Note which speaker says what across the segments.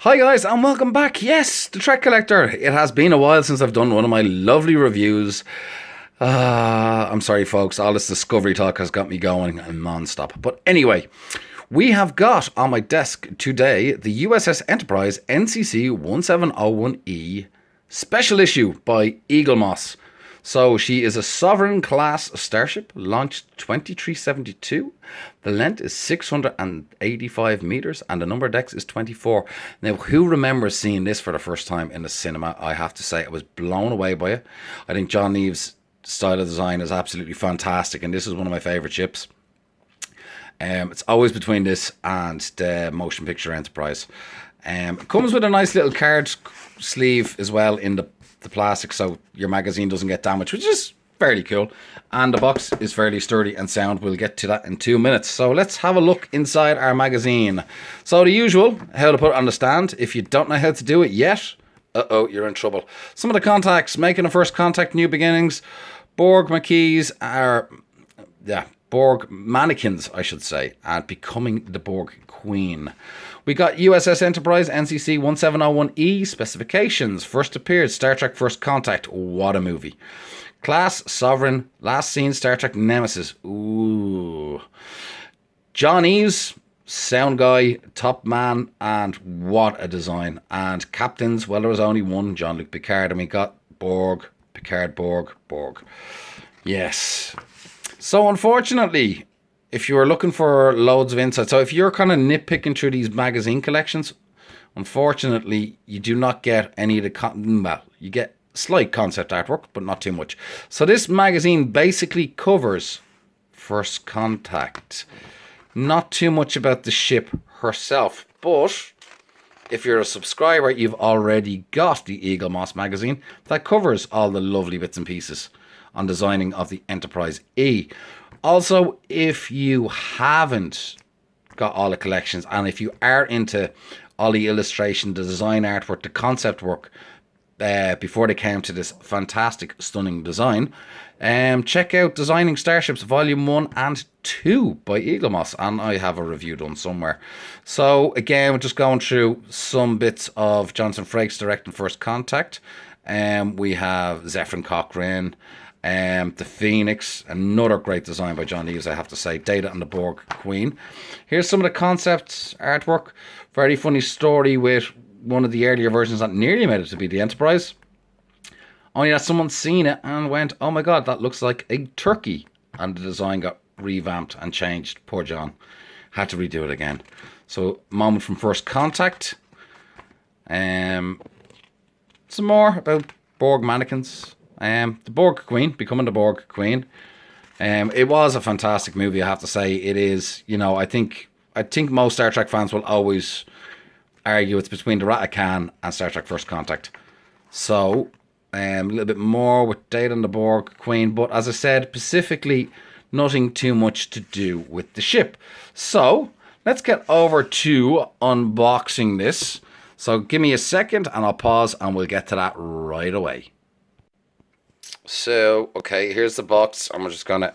Speaker 1: Hi guys and welcome back. Yes, the Trek Collector. It has been a while since I've done one of my lovely reviews. I'm sorry folks, all this Discovery talk has got me going non-stop. But anyway, we have got on my desk today the USS Enterprise NCC 1701E special issue by Eaglemoss. So she is a Sovereign class starship, launched 2372. The length is 685 meters and the number of decks is 24. Now, who remembers seeing this for the first time in the cinema? I have to say I was blown away by it. I think John Neve's style of design is absolutely fantastic, and this is one of my favorite ships. It's always between this and the Motion Picture Enterprise. It comes with a nice little card sleeve as well in the plastic, so your magazine doesn't get damaged, which is fairly cool. And the box is fairly sturdy and sound. We'll get to that in 2 minutes. So let's have a look inside our magazine. So the usual, how to put it on the stand. If you don't know how to do it yet, you're in trouble. Some of the contacts: making a first contact, new beginnings. Borg Maquis are, Borg mannequins, I should say, and becoming the Borg Queen. We got USS Enterprise NCC 1701E specifications. First appeared Star Trek First Contact. What a movie. Class Sovereign. Last seen Star Trek Nemesis. Ooh. John Eves, sound guy, top man, and what a design. And captains, well, there was only one, Jean-Luc Picard, and we got Borg, Picard, Borg. Yes. So unfortunately, if you were looking for loads of insight, so if you're kind of nitpicking through these magazine collections, unfortunately, you do not get any of the, well, you get slight concept artwork, but not too much. So this magazine basically covers First Contact. Not too much about the ship herself, but if you're a subscriber, you've already got the Eaglemoss magazine that covers all the lovely bits and pieces on designing of the Enterprise E. Also, if you haven't got all the collections, and if you are into all the illustration, the design artwork, the concept work, before they came to this fantastic, stunning design, check out Designing Starships Volume 1 and 2 by Eaglemoss, and I have a review done somewhere. So again, we're just going through some bits of Jonathan Frakes directing First Contact. We have Zefram Cochrane, the Phoenix, another great design by John Eves, I have to say. Data and the Borg Queen. Here's some of the concept artwork. Very funny story with one of the earlier versions that nearly made it to be the Enterprise. Only that someone seen it and went, oh my god, that looks like a turkey. And the design got revamped and changed. Poor John. Had to redo it again. So, moment from First Contact. Some more about Borg mannequins. The Borg Queen, becoming the Borg Queen. It was a fantastic movie, I have to say. It is, I think most Star Trek fans will always argue it's between the Wrath of Khan and Star Trek First Contact. So, a little bit more with Data and the Borg Queen, but as I said, specifically, nothing too much to do with the ship. So, let's get over to unboxing this. So, give me a second and I'll pause and we'll get to that right away. So, okay, here's the box. I'm just going to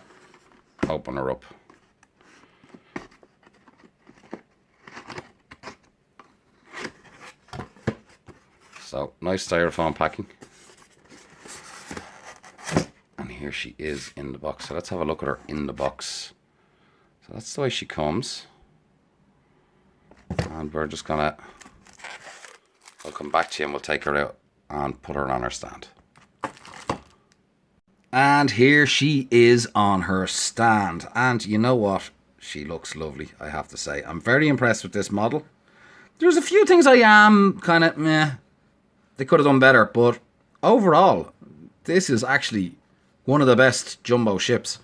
Speaker 1: open her up. So, nice styrofoam packing. And here she is in the box. So, let's have a look at her in the box. So, that's the way she comes. And we're just going to... I'll come back to you and we'll take her out and put her on our stand. And here she is on her stand. And you know what? She looks lovely, I have to say. I'm very impressed with this model. There's a few things I am kind of meh. They could have done better. But overall, this is actually one of the best jumbo ships.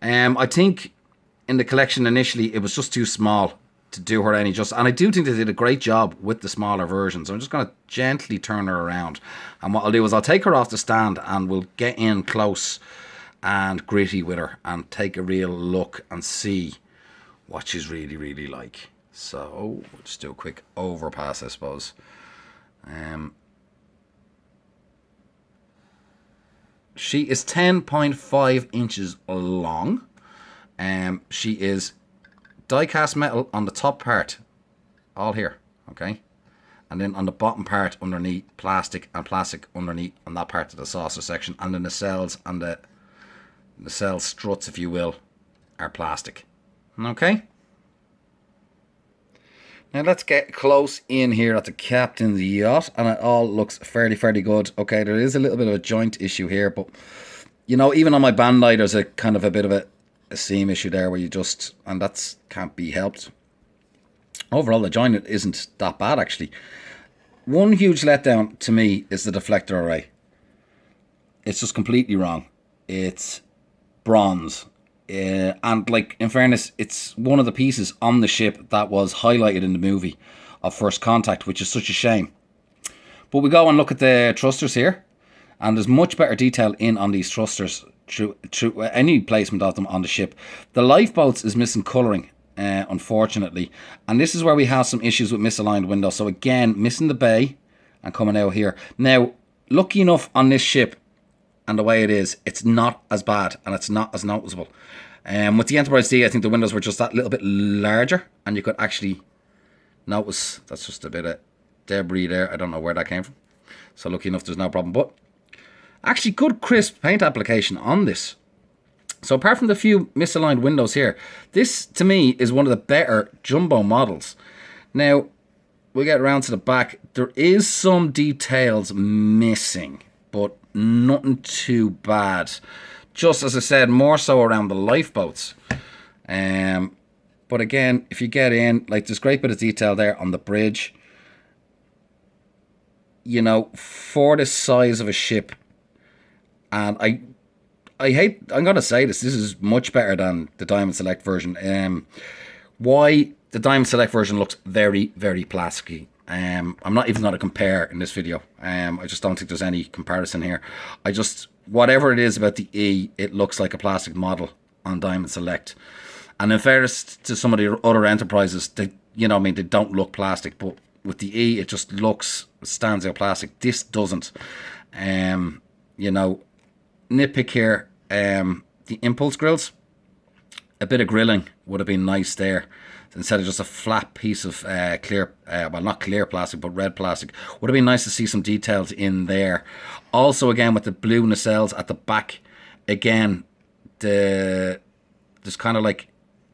Speaker 1: I think in the collection initially, it was just too small to do her any justice. And I do think they did a great job with the smaller version. So I'm just going to gently turn her around. And what I'll do is I'll take her off the stand and we'll get in close and gritty with her and take a real look and see what she's really, really like. So we'll just do a quick overpass, I suppose. She is 10.5 inches long. She is die-cast metal on the top part, all here, okay? And then on the bottom part underneath, plastic and plastic underneath on that part of the saucer section. And the nacelles and the nacelle struts, if you will, are plastic. Okay? Now let's get close in here at the captain's yacht, and it all looks fairly good. Okay, there is a little bit of a joint issue here, but you know, even on my Bandai, there's a kind of a bit of a seam issue there where you just, and that's can't be helped. Overall, the joint isn't that bad actually. One huge letdown to me is the deflector array. It's just completely wrong. It's bronze. And like, in fairness, it's one of the pieces on the ship that was highlighted in the movie of First Contact, which is such a shame. But we go and look at the thrusters here, and there's much better detail in on these thrusters through any placement of them on the ship. The lifeboats is missing colouring, unfortunately, and this is where we have some issues with misaligned windows. So again, missing the bay and coming out here. Now, lucky enough on this ship, and the way it is, it's not as bad and it's not as noticeable. With the Enterprise D, I think the windows were just that little bit larger, and you could actually notice that's just a bit of debris there. I don't know where that came from. So lucky enough, there's no problem. But actually, good crisp paint application on this. So apart from the few misaligned windows here, this to me is one of the better jumbo models. Now, we get around to the back. There is some details missing, but nothing too bad. Just as I said, more so around the lifeboats. But again, if you get in, like, there's a great bit of detail there on the bridge. You know, for the size of a ship, and I'm gonna say this is much better than the Diamond Select version. Why the Diamond Select version looks very plasticky. I'm not even going to compare in this video. I just don't think there's any comparison here. Whatever it is about the E, it looks like a plastic model on Diamond Select. And in fairness to some of the other Enterprises, they don't look plastic, but with the E, it just stands out plastic. This doesn't. Nitpick here, the impulse grills, a bit of grilling would have been nice there. Instead of just a flat piece of clear, not clear plastic, but red plastic. Would have been nice to see some details in there. Also, again, with the blue nacelles at the back, again, there's kind of like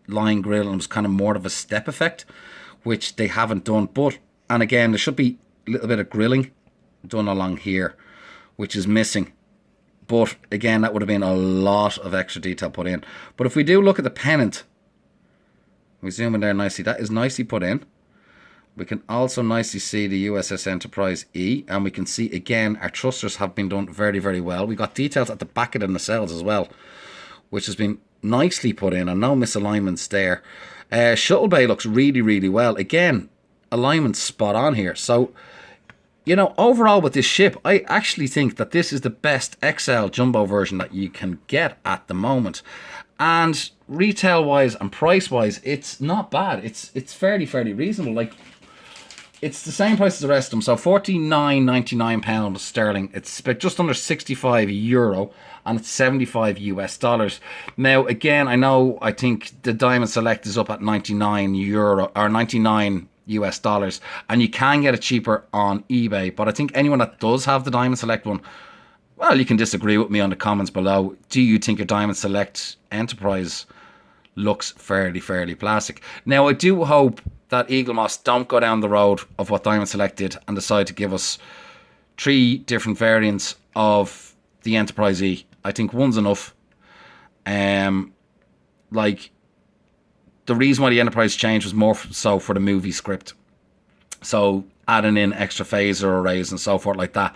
Speaker 1: line grill, and it was kind of more of a step effect, which they haven't done. And again, there should be a little bit of grilling done along here, which is missing. But again, that would have been a lot of extra detail put in. But if we do look at the pennant, we zoom in there nicely. That is nicely put in. We can also nicely see the USS Enterprise E. And we can see, again, our thrusters have been done very well. We got details at the back of the nacelles as well, which has been nicely put in, and no misalignments there. Shuttle bay looks really well. Again, alignment spot on here. So, overall with this ship, I actually think that this is the best XL jumbo version that you can get at the moment. And retail wise and price wise, it's not bad. It's fairly reasonable. Like, it's the same price as the rest of them. So £49.99 sterling. It's just under €65, and it's $75 US. Now, again, I think the Diamond Select is up at €99 or $99 US, and you can get it cheaper on eBay. But I think anyone that does have the Diamond Select one, well, you can disagree with me on the comments below. Do you think your Diamond Select Enterprise looks fairly plastic? Now, I do hope that Eaglemoss don't go down the road of what Diamond Select did and decide to give us 3 different variants of the Enterprise E. I think one's enough. Like, the reason why the Enterprise changed was more so for the movie script. So adding in extra phaser arrays and so forth like that,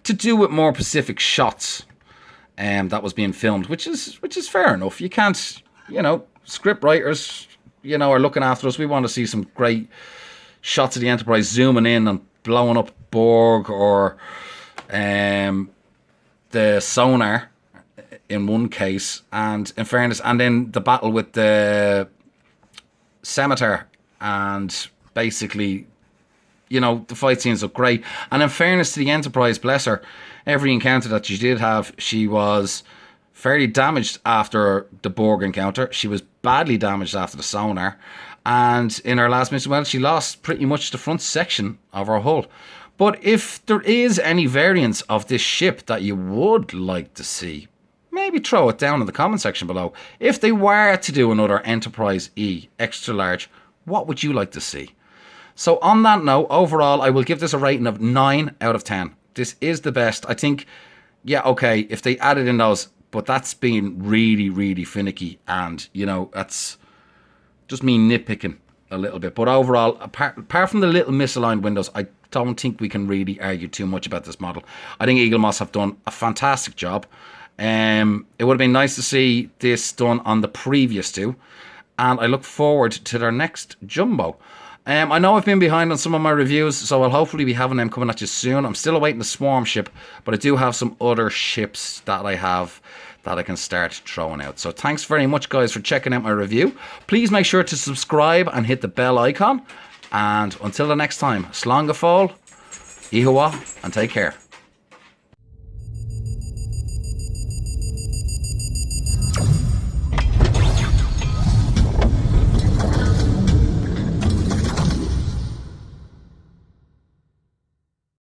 Speaker 1: to do with more Pacific shots that was being filmed, which is fair enough. You can't, script writers, are looking after us. We want to see some great shots of the Enterprise zooming in and blowing up Borg, or the sonar in one case, and in fairness, and then the battle with the Scimitar, and basically, the fight scenes look great. And in fairness to the Enterprise, bless her, every encounter that she did have, she was fairly damaged after the Borg encounter. She was badly damaged after the sonar. And in her last mission, well, she lost pretty much the front section of her hull. But if there is any variants of this ship that you would like to see, maybe throw it down in the comment section below. If they were to do another Enterprise E extra large, what would you like to see? So on that note, overall, I will give this a rating of 9 out of 10. This is the best. I think, yeah, okay, if they added in those, but that's been really, really finicky. And, you know, that's just me nitpicking a little bit. But overall, apart from the little misaligned windows, I don't think we can really argue too much about this model. I think Eaglemoss have done a fantastic job. It would have been nice to see this done on the previous two, and I look forward to their next jumbo. I know I've been behind on some of my reviews, so I'll hopefully be having them coming at you soon. I'm still awaiting the Swarm ship, but I do have some other ships that I have that I can start throwing out. So thanks very much, guys, for checking out my review. Please make sure to subscribe and hit the bell icon. And until the next time, Slán go fóill, Ihuwa, and take care.